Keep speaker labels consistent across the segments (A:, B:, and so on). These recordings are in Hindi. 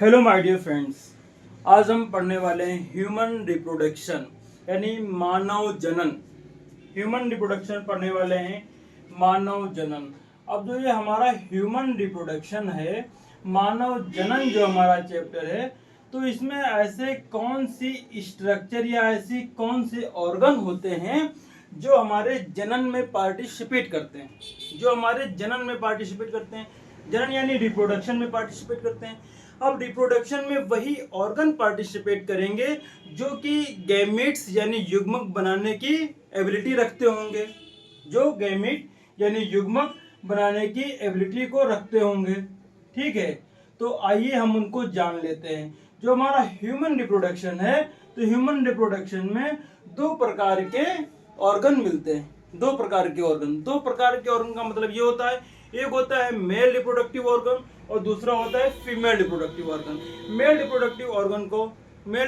A: हेलो माय डियर फ्रेंड्स, आज हम पढ़ने वाले हैं ह्यूमन रिप्रोडक्शन यानी मानव जनन। ह्यूमन रिप्रोडक्शन पढ़ने वाले हैं, मानव जनन। अब जो ये हमारा ह्यूमन रिप्रोडक्शन है, मानव जनन जो हमारा चैप्टर है, तो इसमें ऐसे कौन सी स्ट्रक्चर या ऐसी कौन से ऑर्गन होते हैं जो हमारे जनन में पार्टिसिपेट करते हैं, जनन यानी रिप्रोडक्शन में पार्टिसिपेट करते हैं। अब रिप्रोडक्शन में वही ऑर्गन पार्टिसिपेट करेंगे जो कि गैमेट्स यानी युग्मक बनाने की एबिलिटी रखते होंगे, जो गैमेट यानी युग्मक बनाने की एबिलिटी को रखते होंगे। ठीक है, तो आइए हम उनको जान लेते हैं। जो हमारा ह्यूमन रिप्रोडक्शन है, तो ह्यूमन रिप्रोडक्शन में दो प्रकार के ऑर्गन मिलते हैं। दो प्रकार के ऑर्गन का मतलब ये होता है, एक होता है मेल रिप्रोडक्टिव ऑर्गन और दूसरा होता है female reproductive organ. Male reproductive organ को क्या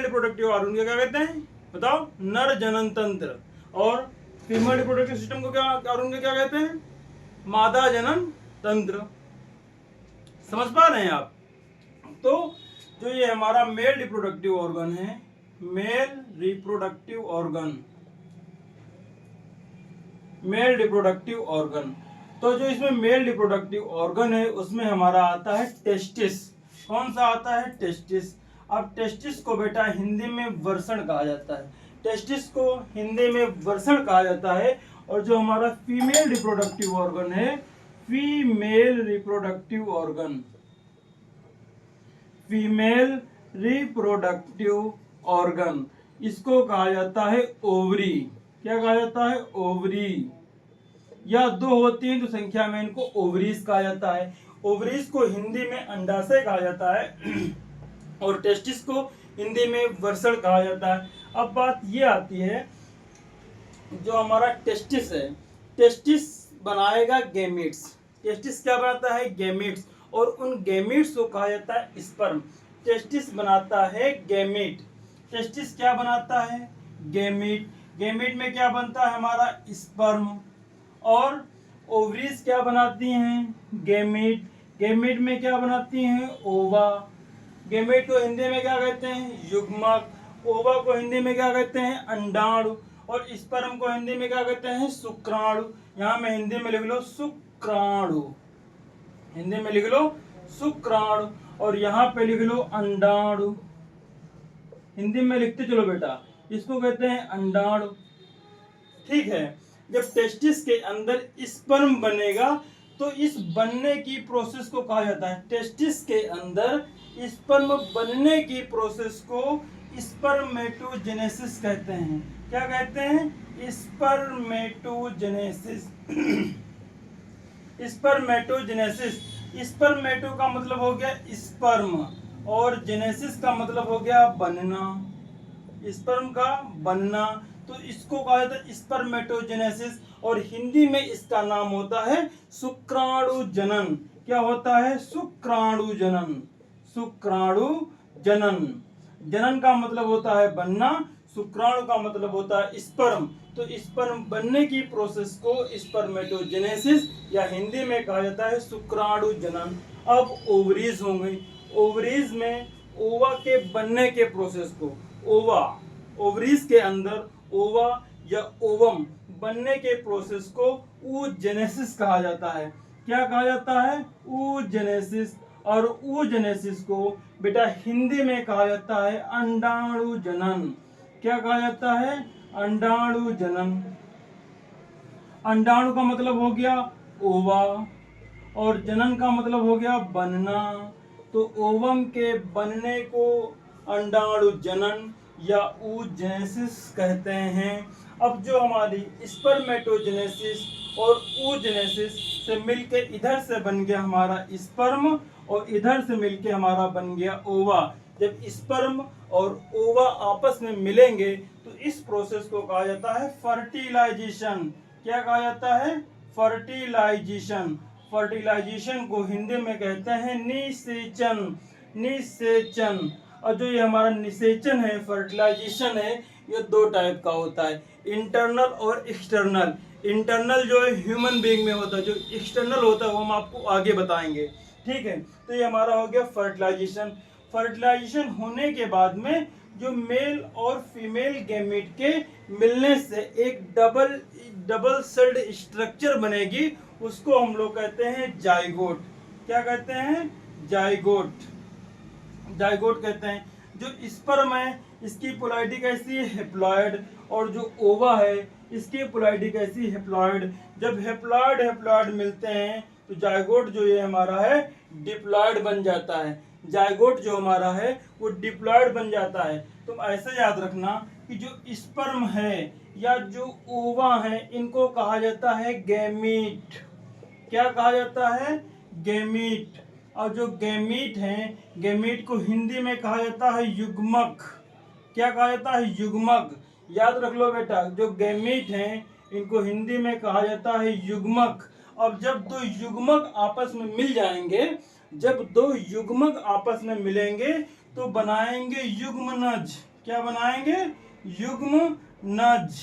A: कहते हैं बताओ? नर जनन तंत्र। और फीमेल रिप्रोडक्टिव सिस्टम को क्या कहते हैं? मादा जनन तंत्र। समझ पा रहे हैं आप? तो जो ये हमारा मेल रिप्रोडक्टिव ऑर्गन, तो जो इसमें मेल रिप्रोडक्टिव ऑर्गन है उसमें हमारा आता है टेस्टिस। कौन सा आता है? टेस्टिस। अब टेस्टिस को बेटा हिंदी में वर्षण कहा जाता है। और जो हमारा फीमेल रिप्रोडक्टिव ऑर्गन, इसको कहा जाता है ओवरी। क्या कहा जाता है? ओवरी। या दो होती हैं तो संख्या में इनको ओवरीज कहा जाता है। ओवरीज को हिंदी में अंडाशय कहा जाता है और टेस्टिस को हिंदी में वर्षण कहा जाता है। अब बात ये आती है, जो हमारा टेस्टिस है, टेस्टिस बनाएगा गैमेट्स। टेस्टिस क्या बनाता है? गैमेट्स। और उन गैमेट्स को कहा जाता है स्पर्म। टेस्टिस बनाता है गैमेट। टेस्टिस क्या बनाता है? गैमेट। गैमेट में क्या बनता है? हमारा स्पर्म। और ओवरीज क्या बनाती हैं? गैमेट। गैमेट में क्या बनाती हैं? ओवा। गैमेट को हिंदी में क्या कहते हैं? युग्मक। ओवा को हिंदी में क्या कहते हैं? अंडाणु। और स्पर्म को हिंदी में क्या कहते हैं? शुक्राणु। यहाँ में हिंदी में लिख लो शुक्राणु, और यहाँ पे लिख लो अंडाणु। हिंदी में लिखते चलो बेटा, इसको कहते हैं अंडाणु। ठीक है, जब टेस्टिस के अंदर स्पर्म बनेगा तो इस बनने की प्रोसेस को कहा जाता है, टेस्टिस के अंदर स्पर्म बनने की प्रोसेस को स्पर्मेटोजेनेसिस कहते हैं। क्या कहते हैं? स्पर्मेटोजेनेसिस। स्पर्मेटो का मतलब हो गया स्पर्म और जेनेसिस का मतलब हो गया बनना, स्पर्म का बनना। तो इसको कहा जाता है स्पर्मेटोजेनेसिस और हिंदी में इसका नाम होता है शुक्राणु जनन। क्या होता है? शुक्राणु जनन। जनन का मतलब होता है बनना, शुक्राणु का मतलब होता है स्पर्म। तो स्पर्म बनने की प्रोसेस को स्पर्मेटोजेनेसिस या हिंदी में कहा जाता है शुक्राणु जनन। अब ओवरीज होंगे। ओवरीज में ओवा के बनने के प्रोसेस को, ओवरीज के अंदर ओवा या ओवम बनने के प्रोसेस को oogenesis कहा जाता है। क्या कहा जाता है? oogenesis। और oogenesis को बेटा हिंदी में कहा जाता है अंडाणु जनन। क्या कहा जाता है? अंडाणु जनन। अंडाणु का मतलब हो गया ओवा और जनन का मतलब हो गया बनना। तो ओवम के बनने को अंडाणु जनन या oogenesis कहते हैं। अब जो हमारी स्पर्मेटोजेनेसिस और oogenesis से मिलकर इधर से बन गया हमारा स्पर्म और इधर से मिलकर हमारा बन गया ओवा। जब स्पर्म और ओवा आपस में मिलेंगे तो इस प्रोसेस को कहा जाता है फर्टिलाइजेशन। क्या कहा जाता है? फर्टिलाइजेशन। फर्टिलाइजेशन को हिंदी में कहते हैं निषेचन। और जो ये हमारा निषेचन है, फर्टिलाइजेशन है, ये दो टाइप का होता है, इंटरनल और एक्सटर्नल। इंटरनल जो है ह्यूमन बीइंग में होता है, जो एक्सटर्नल होता है वो हम आपको आगे बताएंगे। ठीक है, तो ये हमारा हो गया फर्टिलाइजेशन। फर्टिलाइजेशन होने के बाद में जो मेल और फीमेल गैमेट के मिलने से एक डबल सेल्ड स्ट्रक्चर बनेगी, उसको हम लोग कहते हैं जाइगोट। क्या कहते हैं? जाइगोट। जाइगोट कहते हैं। जो स्पर्म है इसकी पोलैरिटी कैसी है? हेप्लॉइड। और जो ओवा है इसकी पोलैरिटी कैसी? हेप्लॉइड। जब हेप्लॉइड मिलते हैं तो जाइगोट जो ये हमारा है डिप्लॉइड बन जाता है। जाइगोट जो हमारा है वो डिप्लॉइड बन जाता है। तुम ऐसे याद रखना कि जो स्पर्म है या जो ओवा है इनको कहा जाता है गैमीट। क्या कहा जाता है? गैमीट। और जो गैमीट हैं, गैमीट को हिंदी में कहा जाता है युग्मक। क्या कहा जाता है? युग्मक। याद रख लो बेटा, जो गैमीट हैं इनको हिंदी में कहा जाता है युग्मक। अब जब दो युग्मक आपस में मिल जाएंगे, जब दो युग्मक आपस में मिलेंगे तो बनाएंगे युग्मनज। क्या बनाएंगे? युग्मनज।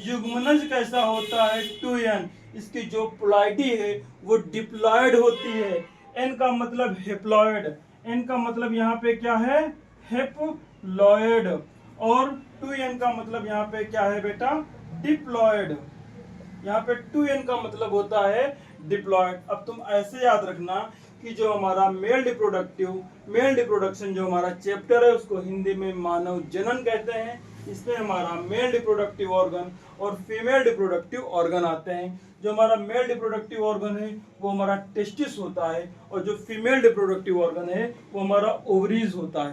A: युग्मनज कैसा होता है? 2n। इसकी जो पोलैरिटी है वो डिप्लॉइड होती है। n का मतलब हेप्लॉइड। n का मतलब यहाँ पे क्या है? हेप्लॉइड। और 2n का मतलब यहाँ पे क्या है बेटा? डिप्लॉइड। यहाँ पे 2n का मतलब होता है डिप्लॉइड। अब तुम ऐसे याद रखना कि जो हमारा मेल रिप्रोडक्शन जो हमारा चैप्टर है उसको हिंदी में मानव जनन कहते हैं। इसमें हमारा मेल रिप्रोडक्टिव ऑर्गन और फीमेल रिप्रोडक्टिव ऑर्गन आते हैं। जो हमारा मेल रिप्रोडक्टिव ऑर्गन है वो हमारा टेस्टिस होता है, और जो फीमेल रिप्रोडक्टिव ऑर्गन है वो हमारा ओवरीज होता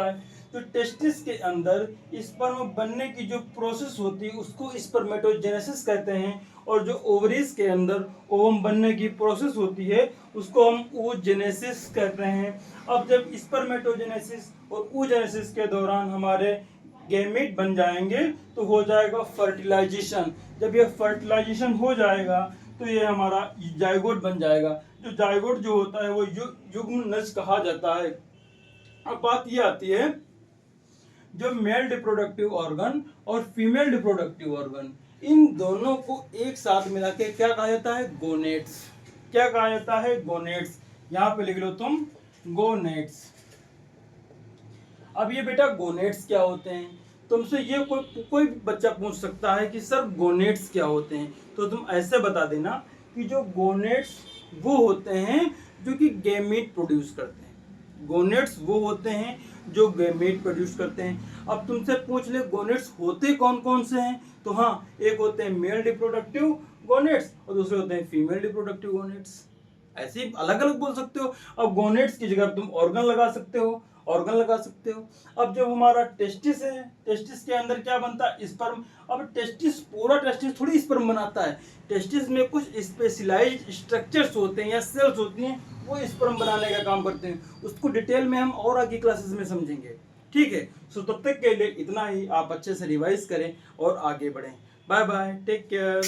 A: है। तो टेस्टिस के अंदर स्पर्म बनने की जो प्रोसेस होती है उसको स्पर्मेटोजेनेसिस कहते हैं, और जो ओवरीज के अंदर ओवम बनने की प्रोसेस होती है उसको हम oogenesis कहते हैं। अब जब स्पर्मेटोजेनेसिस और oogenesis के दौरान हमारे गैमेट बन जाएंगे तो हो जाएगा फर्टिलाइजेशन। जब ये फर्टिलाइजेशन हो जाएगा तो ये हमारा जाइगोट बन जाएगा। जो जाइगोट जो होता है वो युग्मनज कहा जाता है। अब बात ये आती है, जो मेल रिप्रोडक्टिव ऑर्गन और फीमेल रिप्रोडक्टिव ऑर्गन, इन दोनों को एक साथ मिला के क्या कहा जाता है? गोनेट्स। क्या कहा जाता है? गोनेट्स। यहाँ पे लिख लो तुम गोनेट्स। अब ये बेटा गोनेट्स क्या होते हैं? तुमसे ये कोई बच्चा पूछ सकता है कि सर गोनेट्स क्या होते हैं, तो तुम ऐसे बता देना कि जो गोनेट्स वो होते हैं जो कि गैमीट प्रोड्यूस करते हैं। गोनेट्स वो होते हैं जो गैमीट प्रोड्यूस करते हैं। अब तुमसे पूछ ले गोनेट्स होते कौन कौन से हैं, तो हाँ, एक होते हैं मेल रिप्रोडक्टिव गोनेट्स और दूसरे होते हैं फीमेल रिप्रोडक्टिव गोनेट्स। ऐसे ही अलग अलग बोल सकते हो। अब गोनेट्स की जगह तुम ऑर्गन लगा सकते हो। अब जब हमारा टेस्टिस है, टेस्टिस के अंदर क्या बनता है? स्पर्म। अब पूरा टेस्टिस थोड़ी स्पर्म बनाता है। टेस्टिस में कुछ स्पेशलाइज्ड स्ट्रक्चर्स होते हैं या सेल्स होती हैं, वो स्पर्म बनाने का काम करते हैं। उसको डिटेल में हम और आगे क्लासेस में समझेंगे। ठीक है, सो तब तक के लिए इतना ही। आप अच्छे से रिवाइज करें और आगे बढ़ें। Bye bye, take care.